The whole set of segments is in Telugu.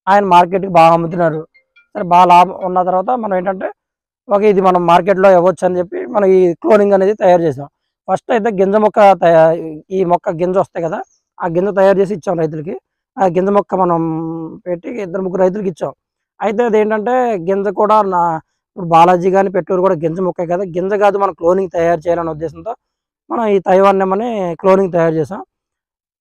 ఆయన మార్కెట్కి బాగా అమ్ముతున్నారు. సరే బాగా లాభం ఉన్న తర్వాత మనం ఏంటంటే ఓకే ఇది మనం మార్కెట్లో ఇవ్వచ్చు అని చెప్పి మనం ఈ క్లోనింగ్ అనేది తయారు చేసాం. ఫస్ట్ అయితే గింజ మొక్క ఈ మొక్క గింజ వస్తాయి కదా, ఆ గింజ తయారు చేసి ఇచ్చాం రైతులకి. ఆ గింజ మొక్క మనం పెట్టి ఇద్దరు ముగ్గురు రైతులకి ఇచ్చాం. అయితే అదేంటంటే గింజ కూడా ఇప్పుడు బాలాజీ కానీ పెట్టూరు కూడా గింజ మొక్కే కదా, గింజ కాదు మనం క్లోనింగ్ తయారు చేయాలనే ఉద్దేశంతో మనం ఈ తైవాన్ నెమ్మని క్లోనింగ్ తయారు చేసాం.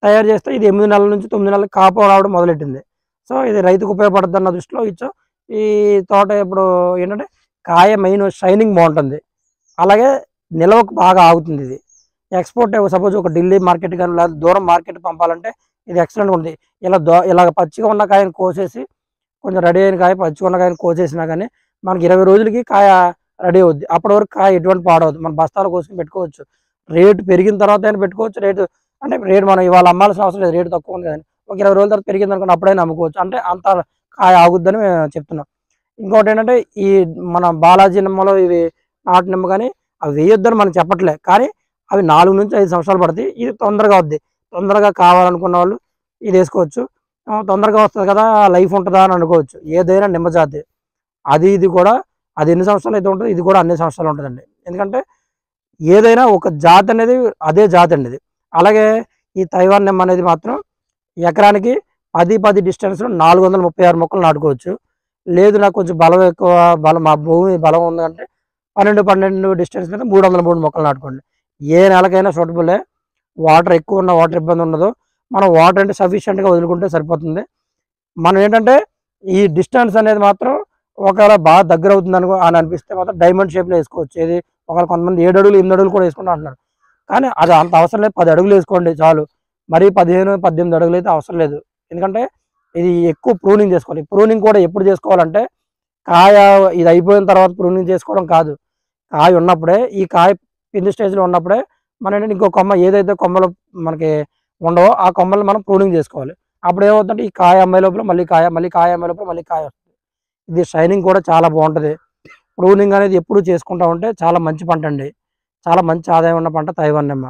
తయారు చేస్తే ఇది 8 నెలల నుంచి 9 నెలలకు కాపు రావడం మొదలెట్టింది. సో ఇది రైతుకు ఉపయోగపడుతుందన్న దృష్టిలో ఇచ్చాం. ఈ తోట ఇప్పుడు ఏంటంటే కాయ మెయిన్ షైనింగ్ బాగుంటుంది, అలాగే నిల్వకు బాగా ఆగుతుంది. ఇది ఎక్స్పోర్ట్ సపోజ్ ఒక ఢిల్లీ మార్కెట్ కానీ లేదా దూరం మార్కెట్ పంపాలంటే ఇది ఎక్సలెంట్గా ఉంది. ఇలాగ పచ్చిగా ఉన్న కాయను కోసేసి కొంచెం రెడీ అయిన కాయ పచ్చిగా ఉన్న కాయను కోసేసినా కానీ మనకి 20 రోజులకి కాయ రెడీ అవుద్ది. అప్పటి వరకు కాయ ఎటువంటి పాడవద్దు, మన బస్తాలు కోసుకొని పెట్టుకోవచ్చు. రేటు పెరిగిన తర్వాత అయినా పెట్టుకోవచ్చు. రేటు మనం ఇవాళ అమ్మాల్సిన అవసరం లేదు, రేటు తక్కువ ఉంది కదండి. ఒక 20 రోజుల తర్వాత పెరిగింది అనుకోండి, అప్పుడైనా అమ్ముకోవచ్చు. అంటే అంత కాయ ఆగుద్దని చెప్తున్నాం. ఇంకోటి ఏంటంటే ఈ మన బాలాజీ నిమ్మలో ఇవి నాటు నిమ్మ కానీ అవి వేయొద్దని మనం చెప్పట్లే, కానీ అవి 4 నుంచి 5 సంవత్సరాలు పడతాయి. ఇది తొందరగా వద్ది, తొందరగా కావాలనుకున్న వాళ్ళు ఇది వేసుకోవచ్చు. తొందరగా వస్తుంది కదా, లైఫ్ ఉంటుందా అని అనుకోవచ్చు. ఏదైనా నిమ్మ జాతి ఇది కూడా అది ఎన్ని సంవత్సరాలు అయితే ఉంటుంది, ఇది కూడా అన్ని సంవత్సరాలు ఉంటుందండి. ఎందుకంటే ఏదైనా ఒక జాతి అనేది అదే జాతి అండి ఇది. అలాగే ఈ తైవాన్ నిమ్మ అనేది మాత్రం ఎకరానికి 10 డిస్టెన్స్లో 436 మొక్కలు నాటుకోవచ్చు. లేదు నాకు కొంచెం బలం ఎక్కువ, మా భూమి బలం ఉందంటే 12 డిస్టెన్స్ మీద 303 మొక్కలు నాటుకోండి. ఏ నెలకైనా సూటబులే. వాటర్ ఎక్కువ ఉన్న వాటర్ ఇబ్బంది ఉండదు. మనం వాటర్ అంటే సఫిషియెంట్గా వదులుకుంటే సరిపోతుంది. మనం ఏంటంటే ఈ డిస్టెన్స్ అనేది మాత్రం ఒకవేళ బాగా దగ్గర అవుతుంది అని అనిపిస్తే మాత్రం డైమండ్ షేప్లో వేసుకోవచ్చు. ఏది ఒకవేళ కొంతమంది 7 అడుగులు 8 అడుగులు కూడా వేసుకుంటా అంటున్నారు, కానీ అది అంత అవసరం లేదు. 10 అడుగులు వేసుకోండి చాలు. మరీ 15 18 అడుగులు అయితే అవసరం లేదు. ఎందుకంటే ఇది ఎక్కువ ప్రూనింగ్ చేసుకోవాలి. ప్రూనింగ్ కూడా ఎప్పుడు చేసుకోవాలంటే కాయ ఇది అయిపోయిన తర్వాత ప్రూనింగ్ చేసుకోవడం కాదు, కాయ ఉన్నప్పుడే, ఈ కాయ పిండి స్టేజ్లో ఉన్నప్పుడే మనం ఏంటంటే ఇంకో కొమ్మ ఏదైతే కొమ్మలు మనకి ఉండవో ఆ కొమ్మలు మనం ప్రూనింగ్ చేసుకోవాలి. అప్పుడు ఏమవుతుందంటే ఈ కాయ అమ్మాయి లోపల మళ్ళీ కాయ, మళ్ళీ కాయ అమ్మాయి లోపల మళ్ళీ కాయ వస్తుంది. ఇది షైనింగ్ కూడా చాలా బాగుంటుంది. ప్రూనింగ్ అనేది ఎప్పుడు చేసుకుంటా ఉంటే చాలా మంచి పంట అండి, చాలా మంచి ఆదాయం ఉన్న పంట తైవాన్ నిమ్మ.